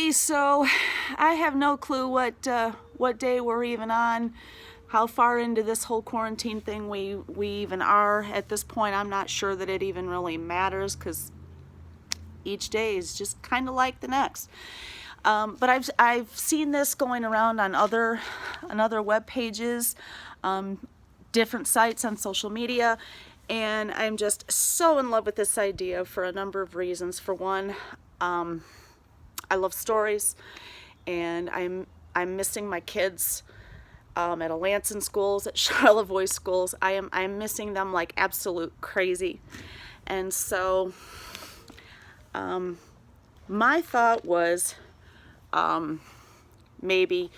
Alrighty, so I have no clue what day we're even on, how far into this whole quarantine thing we even are. At this point, I'm not sure that it even really matters because each day is just kind of like the next. But I've seen this going around on other web pages, different sites on social media, and I'm just so in love with this idea for a number of reasons. For one, I love stories, and I'm missing my kids at Alanson schools, at Charlevoix schools. I'm missing them like absolute crazy, and so my thought was maybe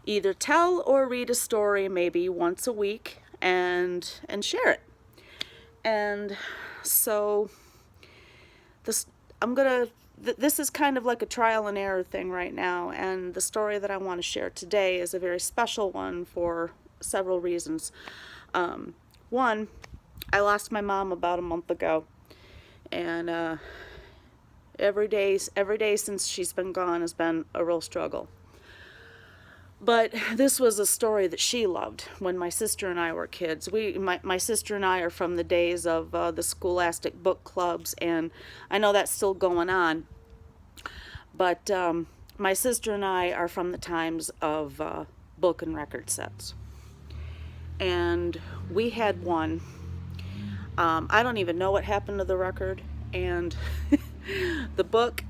either tell or read a story maybe once a week and share it. And so this this is kind of like a trial and error thing right now, and the story that I want to share today is a very special one for several reasons. One, I lost my mom about a month ago, and every day since she's been gone has been a real struggle. But this was a story that she loved when my sister and I were kids. My sister and I are from the days of the scholastic book clubs, and I know that's still going on. But my sister and I are from the times of book and record sets. And we had one. I don't even know what happened to the record. And the book,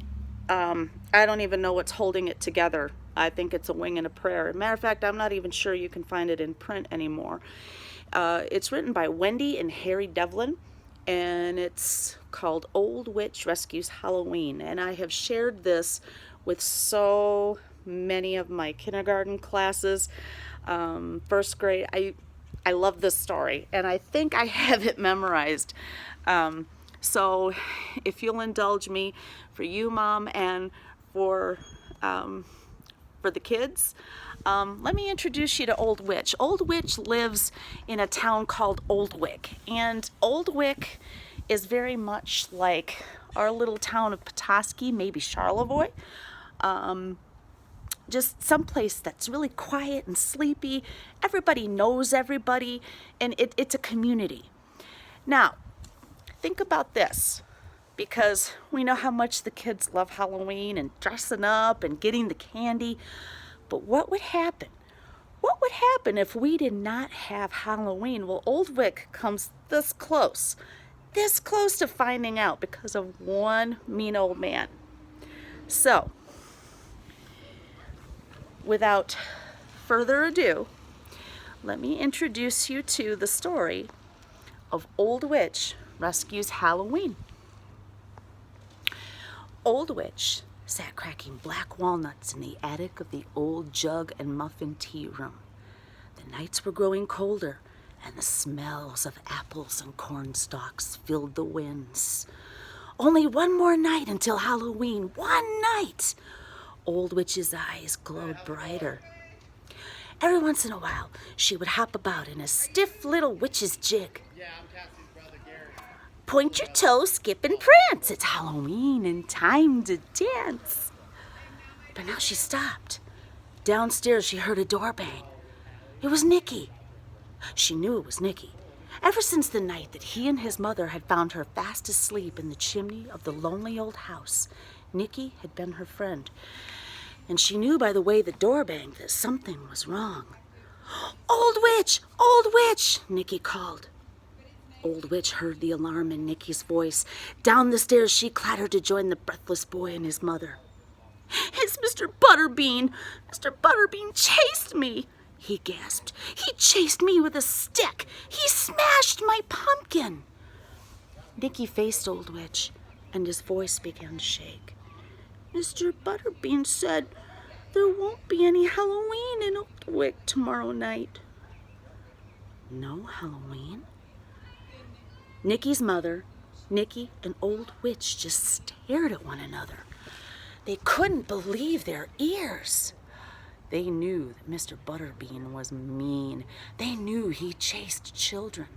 I don't even know what's holding it together. I think it's a wing and a prayer. As a matter of fact, I'm not even sure you can find it in print anymore. It's written by Wendy and Harry Devlin, and it's called Old Witch Rescues Halloween. And I have shared this with so many of my kindergarten classes, first grade. I love this story, and I think I have it memorized. So if you'll indulge me, for you, Mom, and for the kids, let me introduce you to Old Witch. Old Witch lives in a town called Oldwick, and Oldwick is very much like our little town of Petoskey, maybe Charlevoix. Just someplace that's really quiet and sleepy. Everybody knows everybody, and it's a community. Now, think about this, because we know how much the kids love Halloween and dressing up and getting the candy. But what would happen? What would happen if we did not have Halloween? Well, Oldwick comes this close to finding out because of one mean old man. So, without further ado, let me introduce you to the story of Old Witch Rescues Halloween. Old Witch sat cracking black walnuts in the attic of the old jug and muffin tea room. The nights were growing colder, and the smells of apples and corn stalks filled the winds. Only one more night until Halloween. One night! Old Witch's eyes glowed brighter. Every once in a while, she would hop about in a stiff little witch's jig. Point your toes, skip and prance. It's Halloween and time to dance. But now she stopped. Downstairs, she heard a door bang. It was Nicky. She knew it was Nicky. Ever since the night that he and his mother had found her fast asleep in the chimney of the lonely old house, Nicky had been her friend. And she knew by the way the door banged that something was wrong. "Old Witch! Old Witch!" Nicky called. Old Witch heard the alarm in Nicky's voice. Down the stairs she clattered to join the breathless boy and his mother. "It's Mr. Butterbean! Mr. Butterbean chased me!" he gasped. "He chased me with a stick! He smashed my pumpkin!" Nicky faced Old Witch, and his voice began to shake. "Mr. Butterbean said there won't be any Halloween in Oldwick tomorrow night." "No Halloween?" Nicky's mother, Nicky, and Old Witch just stared at one another. They couldn't believe their ears. They knew that Mr. Butterbean was mean. They knew he chased children.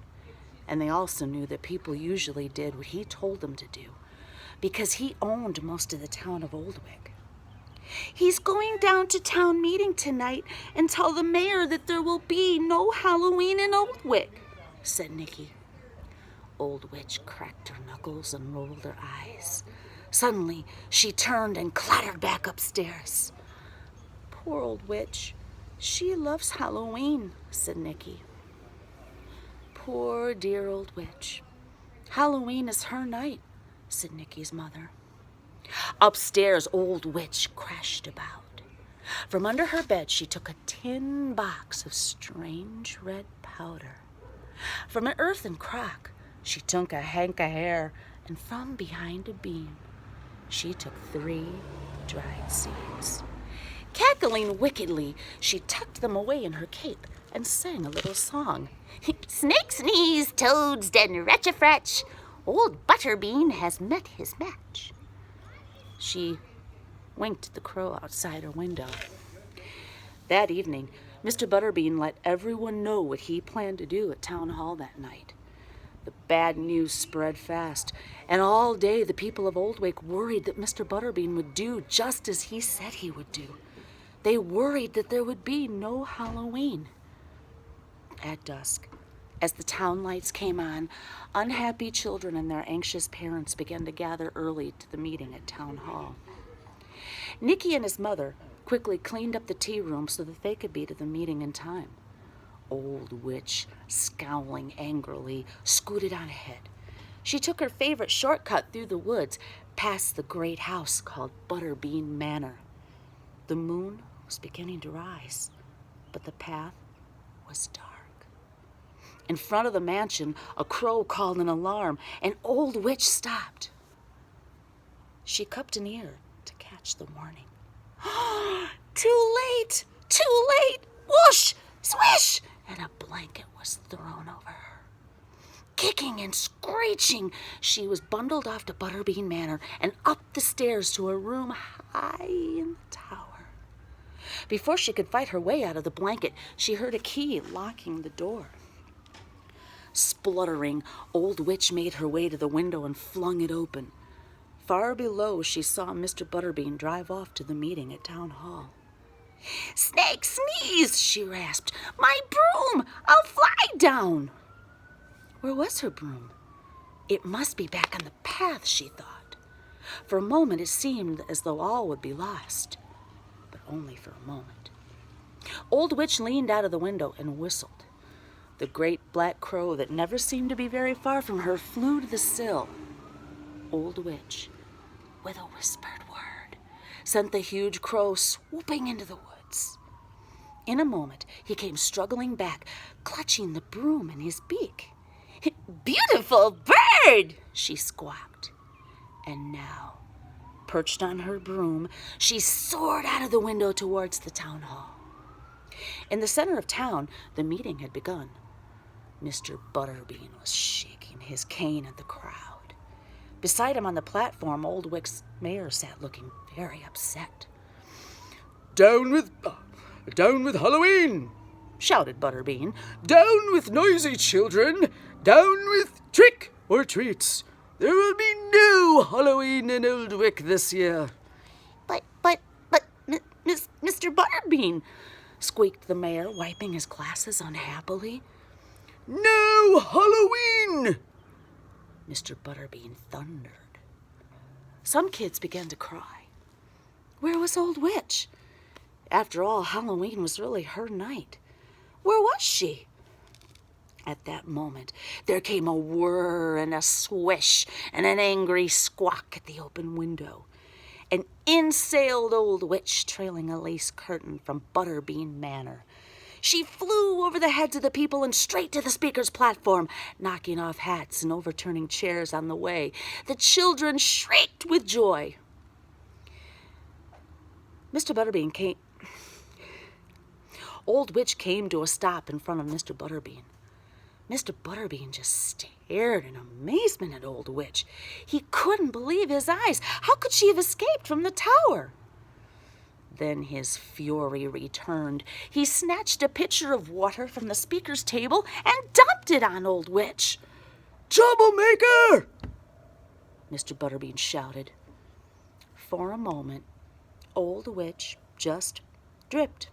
And they also knew that people usually did what he told them to do, because he owned most of the town of Oldwick. He's going down to town meeting tonight and tell the mayor that there will be no Halloween in Oldwick, said Nicky. Old Witch cracked her knuckles and rolled her eyes. Suddenly, she turned and clattered back upstairs. Poor Old Witch. She loves Halloween, said Nicky. Poor dear Old Witch. Halloween is her night, said Nicky's mother. Upstairs, Old Witch crashed about. From under her bed, she took a tin box of strange red powder. From an earthen crock, she took a hank of hair, and from behind a beam, she took 3 dried seeds. Cackling wickedly, she tucked them away in her cape and sang a little song. Snakes sneeze, toads den retch-a-fretch. Old Butterbean has met his match. She winked at the crow outside her window. That evening, Mr. Butterbean let everyone know what he planned to do at Town Hall that night. The bad news spread fast, and all day the people of Oldwick worried that Mr. Butterbean would do just as he said he would do. They worried that there would be no Halloween. At dusk, as the town lights came on, unhappy children and their anxious parents began to gather early to the meeting at Town Hall. Nicky and his mother quickly cleaned up the tea room so that they could be to the meeting in time. Old Witch, scowling angrily, scooted on ahead. She took her favorite shortcut through the woods, past the great house called Butterbean Manor. The moon was beginning to rise, but the path was dark. In front of the mansion, a crow called an alarm, and Old Witch stopped. She cupped an ear to catch the warning. Too late! Too late! Whoosh! Swish! And a blanket was thrown over her. Kicking and screeching, she was bundled off to Butterbean Manor and up the stairs to a room high in the tower. Before she could fight her way out of the blanket, she heard a key locking the door. Spluttering, Old Witch made her way to the window and flung it open. Far below, she saw Mr. Butterbean drive off to the meeting at Town Hall. Snake sneeze, she rasped. My broom! I'll fly down. Where was her broom? It must be back on the path, she thought. For a moment, it seemed as though all would be lost. But only for a moment. Old Witch leaned out of the window and whistled. The great black crow that never seemed to be very far from her flew to the sill. Old Witch, with a whispered word, sent the huge crow swooping into the woods. In a moment, he came struggling back, clutching the broom in his beak. Beautiful bird, she squawked. And now, perched on her broom, she soared out of the window towards the town hall. In the center of town, the meeting had begun. Mr. Butterbean was shaking his cane at the crowd. Beside him on the platform, Old Wick's mayor sat looking very upset. Down with Halloween, shouted Butterbean. Down with noisy children. Down with trick or treats. There will be no Halloween in Oldwick this year. But, Mr. Butterbean, squeaked the mayor, wiping his glasses unhappily. No Halloween! Mr. Butterbean thundered. Some kids began to cry. Where was Old Witch? After all, Halloween was really her night. Where was she? At that moment, there came a whir and a swish and an angry squawk at the open window. And in sailed Old Witch, trailing a lace curtain from Butterbean Manor. She flew over the heads of the people and straight to the speaker's platform, knocking off hats and overturning chairs on the way. The children shrieked with joy. Mr. Butterbean came... Old Witch came to a stop in front of Mr. Butterbean. Mr. Butterbean just stared in amazement at Old Witch. He couldn't believe his eyes. How could she have escaped from the tower? Then his fury returned. He snatched a pitcher of water from the speaker's table and dumped it on Old Witch. Troublemaker! Mr. Butterbean shouted. For a moment, Old Witch just dripped.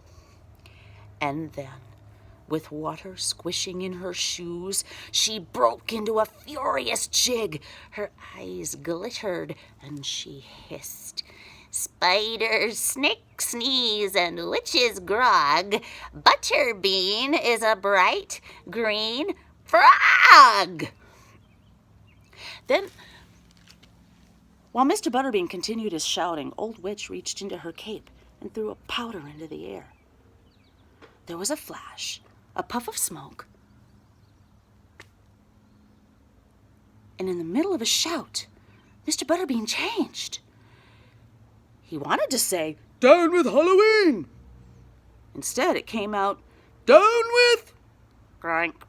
And then, with water squishing in her shoes, she broke into a furious jig. Her eyes glittered, and she hissed, "Spiders snick, sneeze, and witches grog. Butterbean is a bright green frog." Then, while Mr. Butterbean continued his shouting, Old Witch reached into her cape and threw a powder into the air. There was a flash, a puff of smoke, and in the middle of a shout, Mr. Butterbean changed. He wanted to say, "Down with Halloween!" Instead, it came out, "Down with..." "Groink."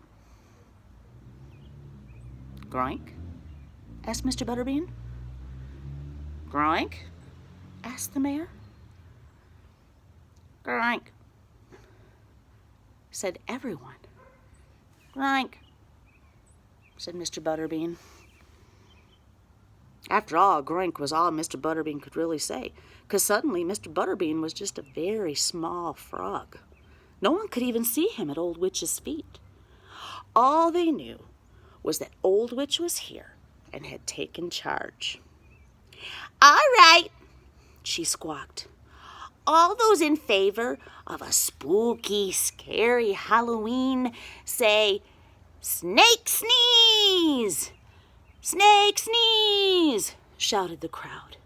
"Groink?" asked Mr. Butterbean. "Groink?" asked the mayor. "Groink," said everyone. "Groink," said Mr. Butterbean. After all, groink was all Mr. Butterbean could really say, because suddenly Mr. Butterbean was just a very small frog. No one could even see him at Old Witch's feet. All they knew was that Old Witch was here and had taken charge. "All right," she squawked. "All those in favor of a spooky, scary Halloween say, 'Snake sneeze! Snake sneeze!'" shouted the crowd.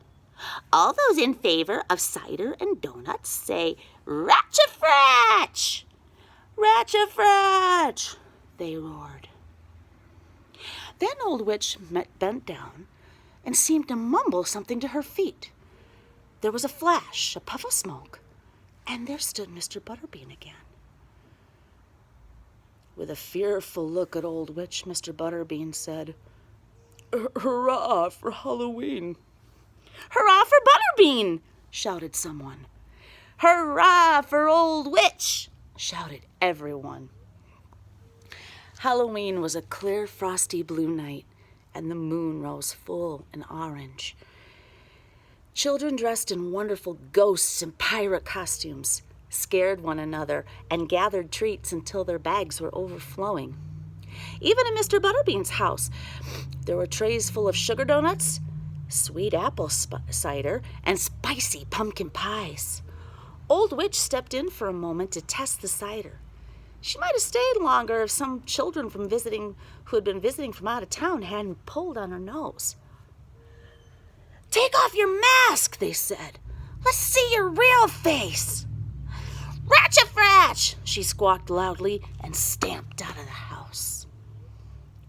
"All those in favor of cider and donuts say, 'Ratcha-fratch! Ratcha-fratch!'" they roared. Then Old Witch bent down and seemed to mumble something to her feet. There was a flash, a puff of smoke, and there stood Mr. Butterbean again. With a fearful look at Old Witch, Mr. Butterbean said, "Hurrah for Halloween!" "Hurrah for Butterbean!" shouted someone. "Hurrah for Old Witch!" shouted everyone. Halloween was a clear, frosty blue night, and the moon rose full and orange. Children dressed in wonderful ghosts and pirate costumes scared one another and gathered treats until their bags were overflowing. Even in Mr. Butterbean's house, there were trays full of sugar donuts, sweet apple cider, and spicy pumpkin pies. Old Witch stepped in for a moment to test the cider. She might have stayed longer if some children who had been visiting from out of town hadn't pulled on her nose. "Take off your mask," they said. "Let's see your real face." "Ratcha-fratch!" she squawked loudly and stamped out of the house.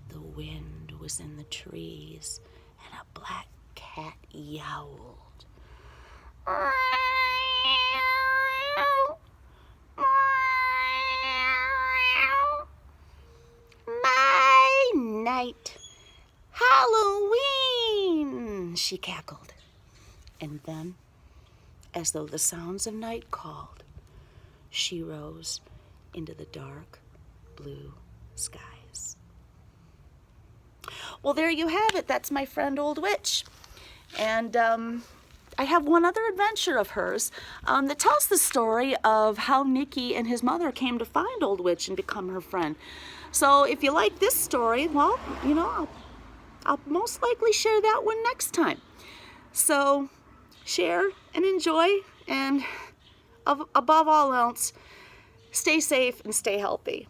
The wind was in the trees, and a black cat yowled. "My night! Halloween!" she cackled. And then, as though the sounds of night called, she rose into the dark blue skies. Well, there you have it. That's my friend Old Witch. And I have one other adventure of hers that tells the story of how Nicky and his mother came to find Old Witch and become her friend. So if you like this story, well, I'll most likely share that one next time. So share and enjoy, and above all else, stay safe and stay healthy.